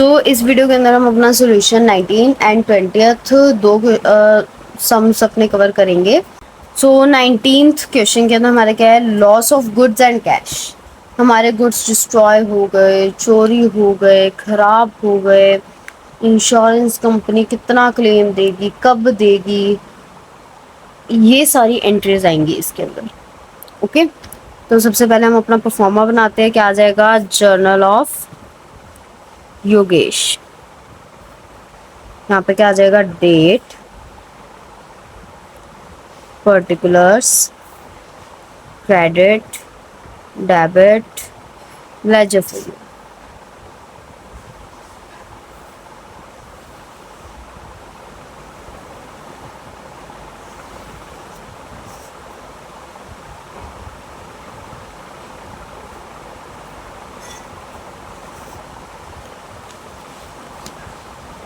इस वीडियो के अंदर हम अपना सोल्यूशन 19 एंड 20th दो सम्स अपने कवर करेंगे। 19th क्वेश्चन के अंदर हमारा क्या है, loss of goods and cash. हमारे गुड्स डिस्ट्रॉय हो गए, चोरी हो गए, खराब हो गए, इंश्योरेंस कंपनी कितना क्लेम देगी, कब देगी, ये सारी एंट्रीज आएंगी इसके अंदर। ओके, तो सबसे पहले हम अपना परफॉर्मा बनाते हैं। क्या आ जाएगा, जर्नल ऑफ योगेश। यहाँ पे क्या आ जाएगा, date, particulars, credit, debit, ledger figure.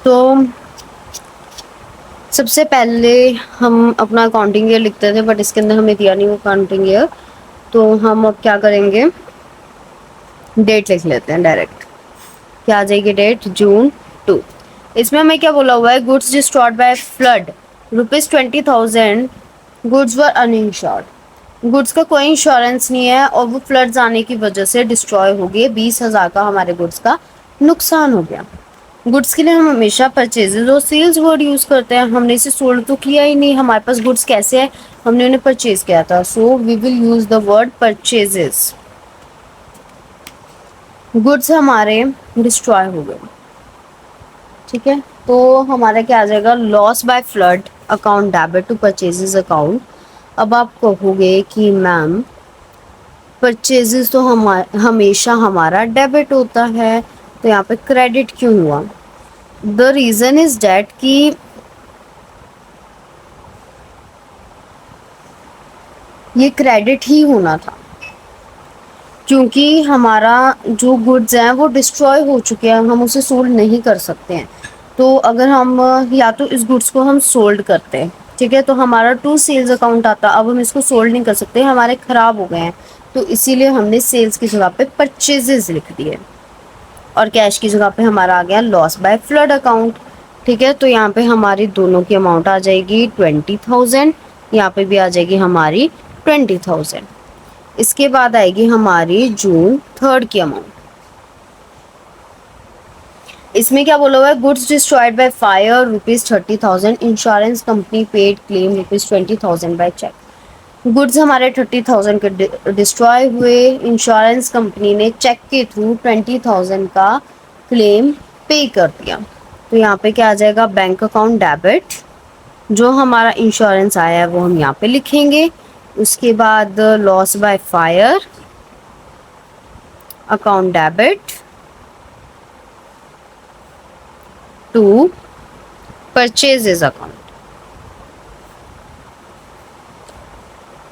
तो सबसे पहले हम अपना अकाउंटिंग ईयर लिखते थे, बट इसके अंदर हमें दिया नहीं वो अकाउंटिंग ईयर, तो हम अब क्या करेंगे, डेट लिख लेते हैं डायरेक्ट। क्या आ जाएगी डेट, जून 2। इसमें हमें क्या बोला हुआ है, goods destroyed bye flood ₹20,000, goods were uninsured. Goods का कोई इंश्योरेंस नहीं है और वो फ्लड्स आने की वजह से डिस्ट्रॉय हो गए। 20,000 का हमारे गुड्स का नुकसान हो गया। गुड्स के लिए हम हमेशा परचेजेज और सेल्स वर्ड यूज करते हैं। हमने इसे सोल्ड तो किया ही नहीं, हमारे पास गुड्स कैसे है, हमने उन्हें परचेज किया था। So we will use the word purchases. Goods हमारे डिस्ट्रॉय हो गए, ठीक है, तो हमारा क्या आ जाएगा, loss by flood account debit to purchases account. अब आप कहोगे कि मैम परचेजेस तो हमेशा हमारा डेबिट होता है, तो यहाँ पे क्रेडिट क्यों हुआ। द रीजन इज डेट कि ये क्रेडिट ही होना था, क्योंकि हमारा जो गुड्स हैं वो डिस्ट्रॉय हो चुके हैं, हम उसे सोल्ड नहीं कर सकते हैं। तो अगर हम या तो इस गुड्स को हम सोल्ड करते हैं, ठीक है, तो हमारा टू सेल्स अकाउंट आता। अब हम इसको सोल्ड नहीं कर सकते, हमारे खराब हो गए हैं, तो इसीलिए हमने सेल्स की जगह पे परचेजेस लिख दिए और कैश की जगह पे हमारा आ गया लॉस बाय फ्लड अकाउंट। ठीक है, तो यहाँ पे हमारी दोनों की अमाउंट आ जाएगी 20,000, यहाँ पे भी आ जाएगी हमारी 20,000। इसके बाद आएगी हमारी जून 3 की अमाउंट। इसमें क्या बोला हुआ है, goods destroyed by fire ₹30,000, insurance company paid claim ₹20,000 by cheque. Goods हमारे 30,000 के डिस्ट्रॉय हुए, इंश्योरेंस कंपनी ने चेक के थ्रू 20,000 का क्लेम पे कर दिया। तो यहाँ पे क्या आ जाएगा, बैंक अकाउंट डेबिट, जो हमारा इंश्योरेंस आया है वो हम यहाँ पे लिखेंगे। उसके बाद loss by fire account debit to purchases account.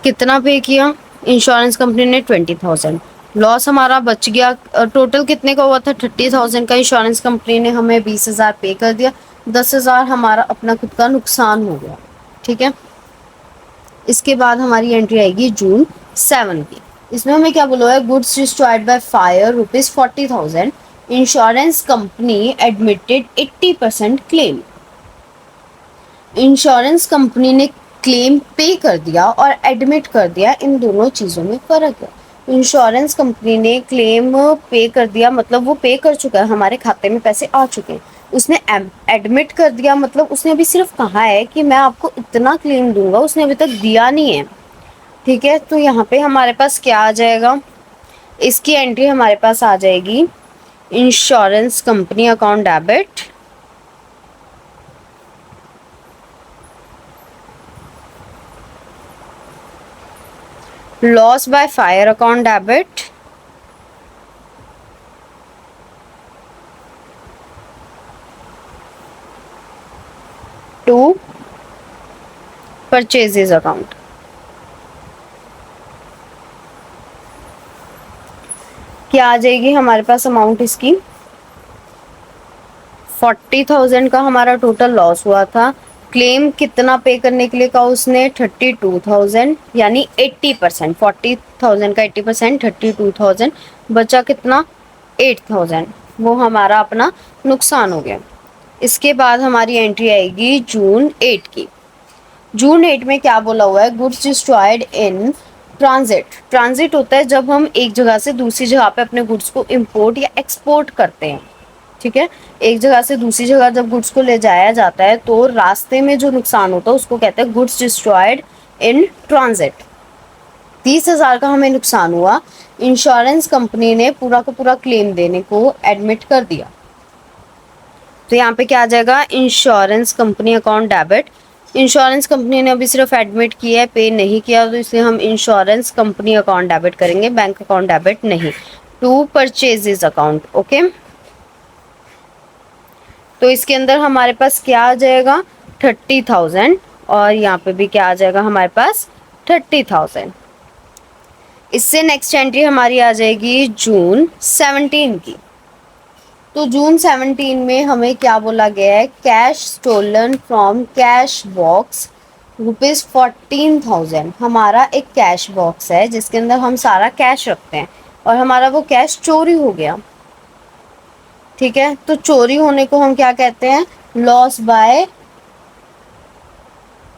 कितना पे किया, इंश्योरेंस कंपनी ने 20,000, लॉस हमारा बच गया। टोटल कितने का हुआ था, 30,000 का। इंश्योरेंस कंपनी ने हमें 20,000 पे कर दिया, 10,000 हमारा अपना खुद का नुकसान हो गया। ठीक है, इसके बाद हमारी एंट्री आएगी जून 7 की। इसमें हमें क्या बोला है, goods destroyed by fire ₹40,000, insurance company admitted 80% claim. Insurance company ने क्लेम पे कर दिया और एडमिट कर दिया, इन दोनों चीज़ों में फ़र्क है। इंश्योरेंस कंपनी ने क्लेम पे कर दिया मतलब वो पे कर चुका है, हमारे खाते में पैसे आ चुके हैं। उसने एडमिट कर दिया मतलब उसने अभी सिर्फ कहा है कि मैं आपको इतना क्लेम दूंगा, उसने अभी तक दिया नहीं है। ठीक है, तो यहाँ पे हमारे पास क्या आ जाएगा, इसकी एंट्री हमारे पास आ जाएगी insurance company account debit loss by fire account debit to purchases account. क्या आ जाएगी हमारे पास अमाउंट इसकी, 40,000 का हमारा टोटल लॉस हुआ था। क्लेम कितना पे करने के लिए कहा उसने, 32,000, यानी 80%। 40,000 का 80%, 32,000, बचा कितना, 8,000। वो हमारा अपना नुकसान हो गया। इसके बाद हमारी एंट्री आएगी जून 8 की। जून 8 में क्या बोला हुआ है, goods destroyed in transit. Transit होता है जब हम एक जगह से दूसरी जगह पे अपने गुड्स को इंपोर्ट या एक्सपोर्ट करते हैं, ठीक है। एक जगह से दूसरी जगह जब गुड्स को ले जाया जाता है तो रास्ते में जो नुकसान होता है उसको कहते हैं गुड्स डिस्ट्रॉयड इन ट्रांजिट। 30,000 का हमें नुकसान हुआ, इंश्योरेंस कंपनी ने पूरा का पूरा क्लेम देने को एडमिट कर दिया। तो यहाँ पे क्या आ जाएगा, insurance company account debit. Insurance company ने अभी सिर्फ एडमिट किया है, पे नहीं किया, तो इसलिए हम इंश्योरेंस कंपनी अकाउंट डेबिट करेंगे, बैंक अकाउंट डेबिट नहीं। To purchases account, okay. तो इसके अंदर हमारे पास क्या आ जाएगा, 30,000, और यहाँ पे भी क्या आ जाएगा हमारे पास 30,000। इससे नेक्स्ट एंट्री हमारी आ जाएगी जून 17 की। तो जून 17 में हमें क्या बोला गया है, cash stolen from cash box ₹14,000। हमारा एक कैश बॉक्स है जिसके अंदर हम सारा कैश रखते हैं और हमारा वो कैश चोरी हो गया, ठीक है। तो चोरी होने को हम क्या कहते हैं, लॉस बाय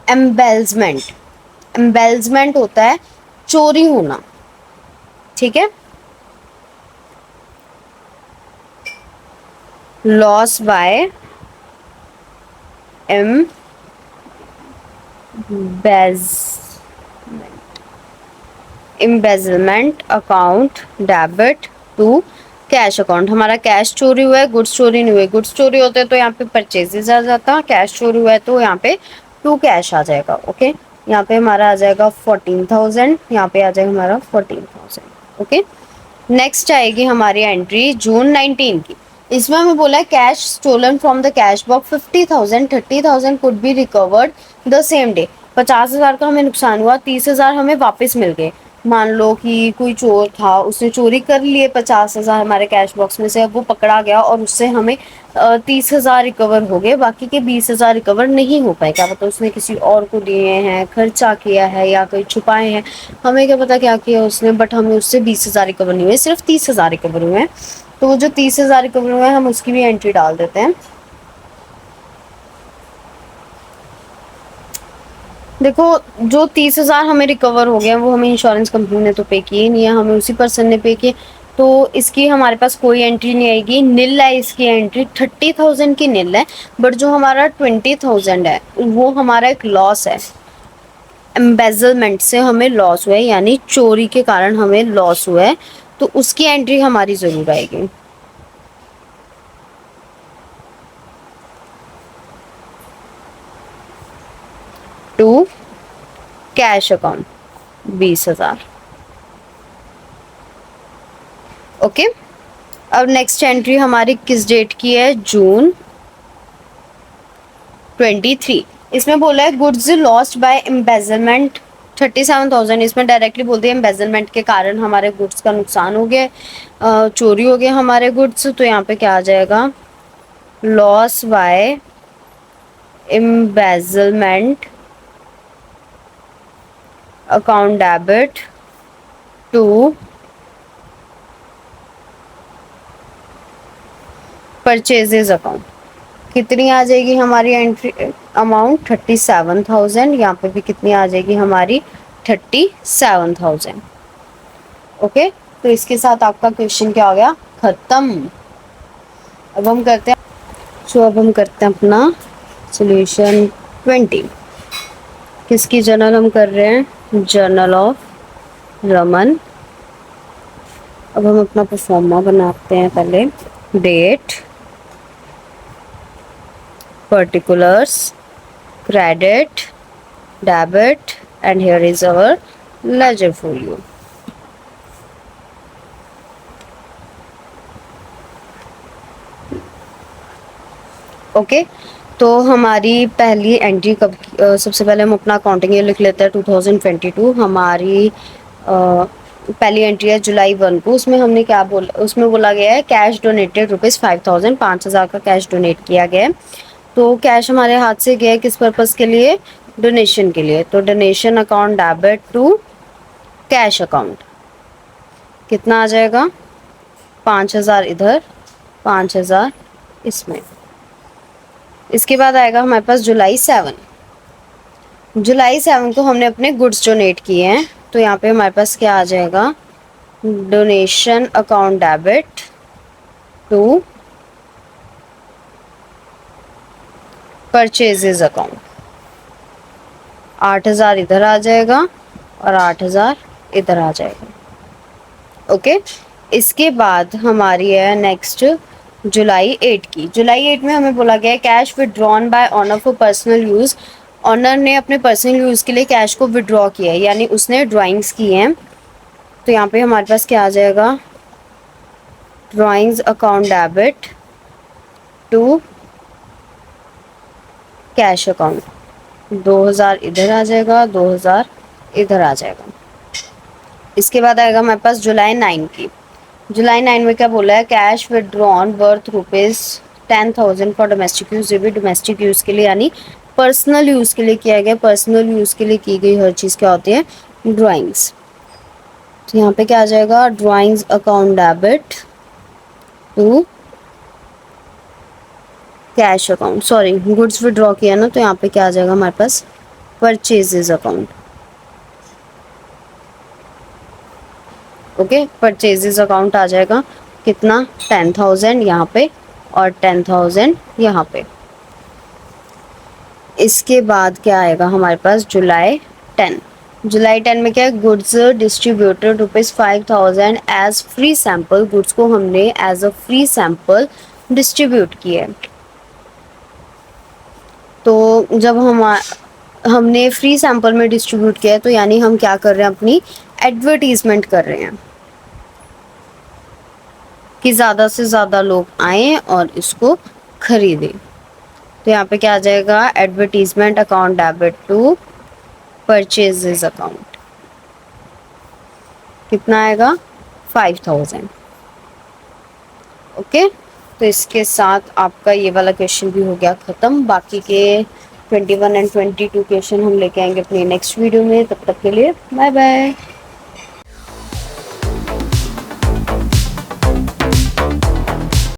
एम्बेल्समेंट। एम्बेल्समेंट होता है चोरी होना, ठीक है। Loss by embezzlement account debit to cash account. हमारा कैश चोरी हुआ है, गुड्स चोरी नहीं हुए। गुड्स चोरी होते हैं तो यहाँ पे परचेजेस आ जाता, कैश चोरी हुआ है तो यहाँ पे टू कैश आ जाएगा, ओके। यहाँ पे हमारा आ जाएगा 14,000, यहाँ पे आ जाएगा हमारा 14,000, ओके। नेक्स्ट आएगी हमारी एंट्री जून 19 की। इसमें हमें बोला है cash stolen from the cash box 50,000, 30,000 could be recovered the same day. 50,000 का हमें नुकसान हुआ, 30,000 हमें वापस मिल गए। मान लो कि कोई चोर था, उसने चोरी कर लिए 50,000 हमारे कैश बॉक्स में से, अब वो पकड़ा गया और उससे हमें 30,000 रिकवर हो गए, बाकी के 20,000 रिकवर नहीं हो पाए। क्या पता उसने किसी और को दिए हैं, खर्चा किया है या कोई छुपाए हैं, हमें क्या पता क्या किया उसने, बट हमें उससे 20,000 रिकवर नहीं हुए, सिर्फ 30,000 रिकवर हुए हैं। तो वो जो 30,000 रिकवर हुए हैं हम उसकी भी एंट्री डाल देते हैं। देखो, जो 30,000 हमें रिकवर हो गया वो हमें इंश्योरेंस कंपनी ने तो पे किए नहीं है, हमें उसी पर्सन ने पे किए, तो इसकी हमारे पास कोई एंट्री नहीं आएगी, नील है इसकी एंट्री। 30,000 की नील है, बट जो हमारा 20,000 है वो हमारा एक लॉस है। एम्बेजलमेंट से हमें लॉस हुआ है, यानी चोरी के कारण हमें लॉस हुआ है, तो उसकी एंट्री हमारी जरूर आएगी। To cash account 20,000, okay. अब नेक्स्ट एंट्री हमारी किस डेट की है, जून 23। इसमें बोला है गुड्स लॉस्ट बाय एम्बेजलमेंट 37,000। इसमें डायरेक्टली बोल दिया एम्बेजलमेंट के कारण हमारे गुड्स का नुकसान हो गया, चोरी हो गया हमारे गुड्स। तो यहाँ पे क्या आ जाएगा, loss by embezzlement account debit to purchases account. कितनी आ जाएगी हमारी एंट्री अमाउंट, 37,000। यहाँ पे भी कितनी आ जाएगी हमारी, 37,000, ओके। तो इसके साथ आपका क्वेश्चन क्या हो गया, खत्म। अब हम करते हैं अपना सॉल्यूशन 20। किसकी जर्नल हम कर रहे हैं, जर्नल ऑफ रमन। अब हम अपना परफॉर्मा बनाते हैं, पहले date, particulars, credit, debit, and here is our ledger folio. Okay, तो हमारी पहली एंट्री कब, सबसे पहले हम अपना अकाउंटिंग ईयर लिख लेते हैं 2022। हमारी पहली एंट्री है जुलाई 1 को। उसमें हमने क्या बोला, उसमें बोला गया है कैश डोनेटेड ₹5,000, 5,000 का कैश डोनेट किया गया है। तो कैश हमारे हाथ से गया किस पर्पस के लिए, डोनेशन के लिए। तो donation account debit to cash account, कितना आ जाएगा, 5,000 इधर 5,000 इसमें। इसके बाद आएगा हमारे पास जुलाई 7। जुलाई 7 को हमने अपने गुड्स डोनेट किए हैं, तो यहाँ पे हमारे पास क्या आ जाएगा, donation account debit to purchases account. 8,000 इधर आ जाएगा और 8,000 इधर आ जाएगा। ओके, इसके बाद हमारी है नेक्स्ट जुलाई 8 की। जुलाई 8 में हमें बोला गया है cash withdrawn by owner for personal use. Owner ने अपने पर्सनल यूज के लिए कैश को विदड्रॉ किया है, यानी उसने ड्राइंग्स की हैं। तो यहाँ पे हमारे पास क्या आ जाएगा, drawings account debit to cash account. 2,000 इधर आ जाएगा, 2,000 इधर आ जाएगा। इसके बाद आएगा हमारे पास जुलाई 9 की। जुलाई 9 में क्या बोला है, cash withdrawn worth ₹10,000 for domestic use. ये भी डोमेस्टिक यूज के लिए यानी पर्सनल यूज के लिए किया गया। पर्सनल यूज के लिए की गई हर चीज़ क्या होती है, ड्राइंग्स। तो यहाँ पे क्या आ जाएगा, drawings account debit to cash account, sorry goods withdraw किया ना, तो यहाँ पे क्या आ जाएगा हमारे पास, purchases account. Okay, purchases account आ जाएगा कितना, 10,000 यहाँ पे और 10,000 यहाँ पे। इसके बाद क्या आएगा हमारे पास, जुलाई 10। जुलाई 10 में क्या है, goods distributed ₹5,000 as free sample. Goods को हमने as a free sample distribute किया है। तो जब हमने फ्री सैंपल में डिस्ट्रीब्यूट किया है, तो यानी हम क्या कर रहे हैं, अपनी एडवर्टीजमेंट कर रहे हैं कि ज़्यादा से ज़्यादा लोग आएँ और इसको खरीदें। तो यहाँ पे क्या आ जाएगा, advertisement account debit to purchases account. कितना आएगा, 5,000। ओके, तो इसके साथ आपका ये वाला क्वेश्चन भी हो गया ख़त्म। बाकी के 21 और 22 क्वेश्चन हम लेके आएंगे अपनी नेक्स्ट वीडियो में। तब तक के लिए बाय बाय।